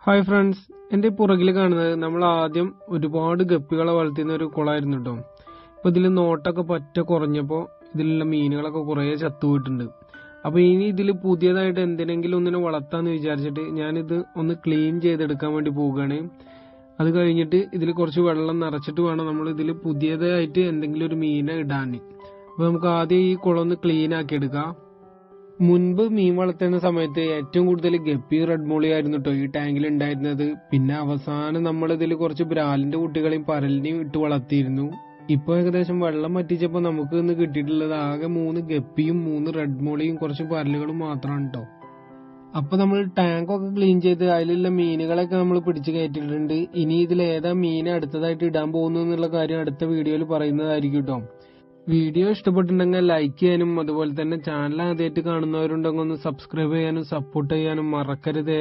Hi friends, എൻ്റെ പുറകിൽ കാണുന്നത് നമ്മൾ ആദ്യം ഒരുപാട് ഗപ്പികളെ വളർത്തുന്ന ഒരു കുളമായിരുന്നു കേട്ടോ. ഇപ്പോൾ ഇതിൽ നോട്ടൊക്കെ പറ്റ കുറഞ്ഞപ്പോൾ ഇതിലുള്ള മീനുകളൊക്കെ കുറേ ചത്തുപോയിട്ടുണ്ട്. അപ്പോൾ ഇനി ഇതിൽ പുതിയതായിട്ട് എന്തിനെങ്കിലും ഒന്നിനെ വളർത്താമെന്ന് വിചാരിച്ചിട്ട് ഞാനിത് ഒന്ന് ക്ലീൻ ചെയ്തെടുക്കാൻ വേണ്ടി പോവുകയാണ്. അത് കഴിഞ്ഞിട്ട് ഇതിൽ കുറച്ച് വെള്ളം നിറച്ചിട്ട് വേണം നമ്മൾ ഇതിൽ പുതിയതായിട്ട് എന്തെങ്കിലും ഒരു മീനെ ഇടാൻ. അപ്പോൾ നമുക്ക് ആദ്യം ഈ കുളം ഒന്ന് ക്ലീൻ ആക്കി എടുക്കാം. മുൻപ് മീൻ വളർത്തുന്ന സമയത്ത് ഏറ്റവും കൂടുതൽ ഗപ്പി റെഡ് മോളി ആയിരുന്നു കേട്ടോ ഈ ടാങ്കിൽ ഉണ്ടായിരുന്നത്. പിന്നെ അവസാനം നമ്മൾ ഇതിൽ കുറച്ച് ബ്രാലിന്റെ കുട്ടികളെയും പരലിനെയും ഇട്ട് വളർത്തിയിരുന്നു. ഇപ്പൊ ഏകദേശം വെള്ളം വറ്റിച്ചപ്പോൾ നമുക്ക് ഇന്ന് കിട്ടിയിട്ടുള്ളത് ആകെ 3 ഗപ്പിയും 3 റെഡ് മോളിയും കുറച്ച് പരലുകളും മാത്രമാണ് കേട്ടോ. അപ്പൊ നമ്മൾ ടാങ്കൊക്കെ ക്ലീൻ ചെയ്ത് അതിലുള്ള മീനുകളൊക്കെ നമ്മൾ പിടിച്ചു കയറ്റിയിട്ടുണ്ട്. ഇനി ഇതിൽ ഏതാ മീനെ അടുത്തതായിട്ട് ഇടാൻ പോകുന്നു എന്നുള്ള കാര്യം അടുത്ത വീഡിയോയിൽ പറയുന്നതായിരിക്കും കേട്ടോ. വീഡിയോ ഇഷ്ടപ്പെട്ടിട്ടുണ്ടെങ്കിൽ ലൈക്ക് ചെയ്യാനും അതുപോലെ തന്നെ ചാനൽ ആദ്യമായിട്ട് കാണുന്നവരുണ്ടെങ്കിൽ ഒന്ന് സബ്സ്ക്രൈബ് ചെയ്യാനും സപ്പോർട്ട് ചെയ്യാനും മറക്കരുത്.